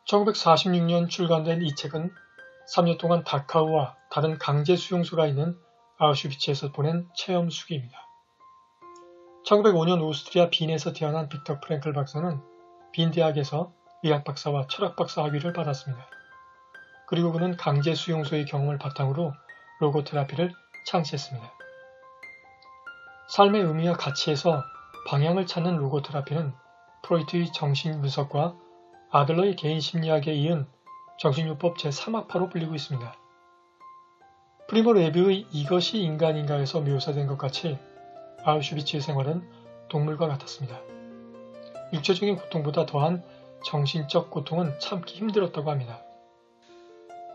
1946년 출간된 이 책은 3년 동안 다카우와 다른 강제 수용소가 있는 아우슈비츠에서 보낸 체험 수기입니다. 1905년 오스트리아 빈에서 태어난 빅터 프랭클 박사는 빈 대학에서 의학 박사와 철학 박사 학위를 받았습니다. 그리고 그는 강제 수용소의 경험을 바탕으로 로고테라피를 창시했습니다. 삶의 의미와 가치에서 방향을 찾는 로고테라피는 프로이트의 정신분석과 아들러의 개인 심리학에 이은 정신요법 제3학파로 불리고 있습니다. 프리모 레비의 이것이 인간인가에서 묘사된 것 같이 아우슈비츠의 생활은 동물과 같았습니다. 육체적인 고통보다 더한 정신적 고통은 참기 힘들었다고 합니다.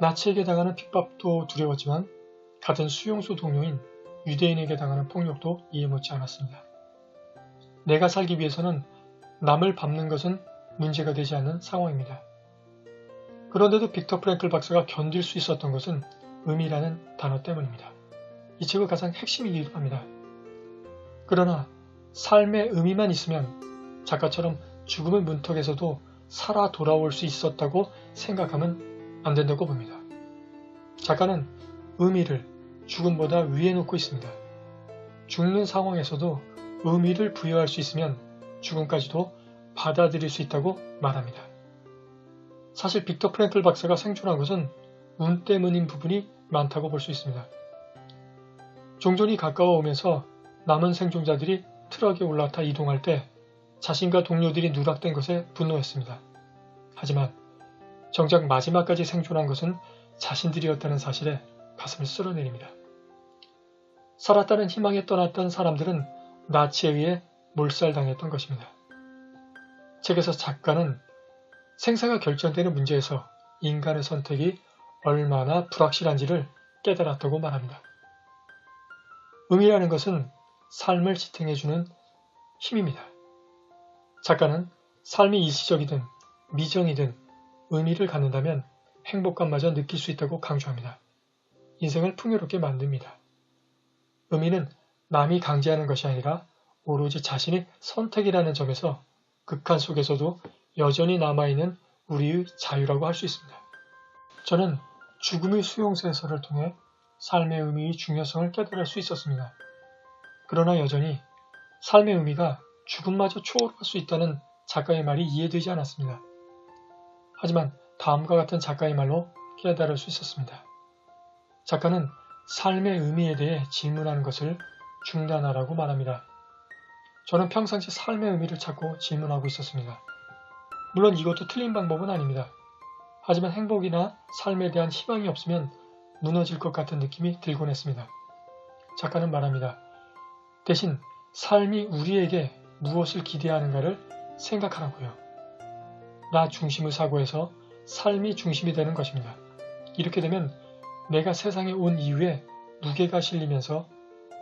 나치에게 당하는 핍박도 두려웠지만 같은 수용소 동료인 유대인에게 당하는 폭력도 이해 못지 않았습니다. 내가 살기 위해서는 남을 밟는 것은 문제가 되지 않는 상황입니다. 그런데도 빅터 프랭클 박사가 견딜 수 있었던 것은 의미라는 단어 때문입니다. 이 책의 가장 핵심이기도 합니다. 그러나 삶의 의미만 있으면 작가처럼 죽음의 문턱에서도 살아 돌아올 수 있었다고 생각하면 안 된다고 봅니다. 작가는 의미를 죽음보다 위에 놓고 있습니다. 죽는 상황에서도 의미를 부여할 수 있으면 죽음까지도 받아들일 수 있다고 말합니다. 사실 빅터 프랭클 박사가 생존한 것은 운 때문인 부분이 많다고 볼 수 있습니다. 종전이 가까워 오면서 남은 생존자들이 트럭에 올라타 이동할 때 자신과 동료들이 누락된 것에 분노했습니다. 하지만 정작 마지막까지 생존한 것은 자신들이었다는 사실에 가슴을 쓸어내립니다. 살았다는 희망에 떠났던 사람들은 나치에 의해 몰살당했던 것입니다. 책에서 작가는 생사가 결정되는 문제에서 인간의 선택이 얼마나 불확실한지를 깨달았다고 말합니다. 의미라는 것은 삶을 지탱해주는 힘입니다. 작가는 삶이 일시적이든 미정이든 의미를 갖는다면 행복감마저 느낄 수 있다고 강조합니다. 인생을 풍요롭게 만듭니다. 의미는 남이 강제하는 것이 아니라 오로지 자신의 선택이라는 점에서 극한 속에서도 여전히 남아있는 우리의 자유라고 할 수 있습니다. 저는 죽음의 수용소에서를 통해 삶의 의미의 중요성을 깨달을 수 있었습니다. 그러나 여전히 삶의 의미가 죽음마저 초월할 수 있다는 작가의 말이 이해되지 않았습니다. 하지만 다음과 같은 작가의 말로 깨달을 수 있었습니다. 작가는 삶의 의미에 대해 질문하는 것을 중단하라고 말합니다. 저는 평상시 삶의 의미를 찾고 질문하고 있었습니다. 물론 이것도 틀린 방법은 아닙니다. 하지만 행복이나 삶에 대한 희망이 없으면 무너질 것 같은 느낌이 들곤 했습니다. 작가는 말합니다. 대신 삶이 우리에게 무엇을 기대하는가를 생각하라고요. 나 중심의 사고에서 삶이 중심이 되는 것입니다. 이렇게 되면 내가 세상에 온 이후에 무게가 실리면서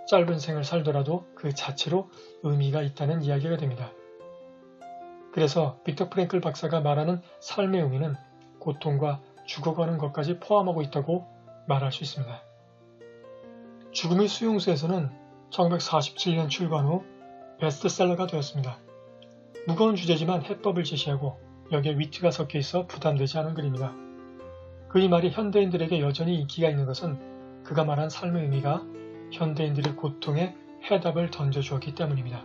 짧은 생을 살더라도 그 자체로 의미가 있다는 이야기가 됩니다. 그래서 빅터 프랭클 박사가 말하는 삶의 의미는 고통과 죽어가는 것까지 포함하고 있다고 말할 수 있습니다. 죽음의 수용소에서는 1947년 출간 후 베스트셀러가 되었습니다. 무거운 주제지만 해법을 제시하고 여기에 위트가 섞여 있어 부담되지 않은 글입니다. 그의 말이 현대인들에게 여전히 인기가 있는 것은 그가 말한 삶의 의미가 현대인들의 고통에 해답을 던져주었기 때문입니다.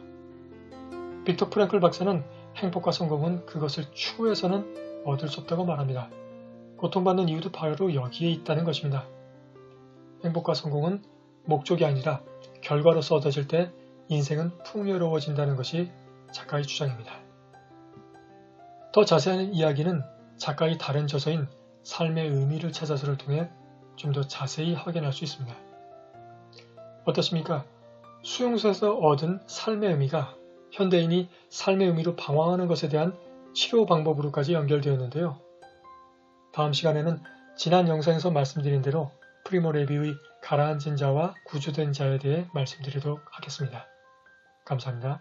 빅터 프랭클 박사는 행복과 성공은 그것을 추구해서는 얻을 수 없다고 말합니다. 고통받는 이유도 바로 여기에 있다는 것입니다. 행복과 성공은 목적이 아니라 결과로서 얻어질 때 인생은 풍요로워진다는 것이 작가의 주장입니다. 더 자세한 이야기는 작가의 다른 저서인 삶의 의미를 찾아서를 통해 좀 더 자세히 확인할 수 있습니다. 어떻습니까? 수용소에서 얻은 삶의 의미가 현대인이 삶의 의미로 방황하는 것에 대한 치료 방법으로까지 연결되었는데요. 다음 시간에는 지난 영상에서 말씀드린 대로 프리모 레비의 가라앉은 자와 구조된 자에 대해 말씀드리도록 하겠습니다. 감사합니다.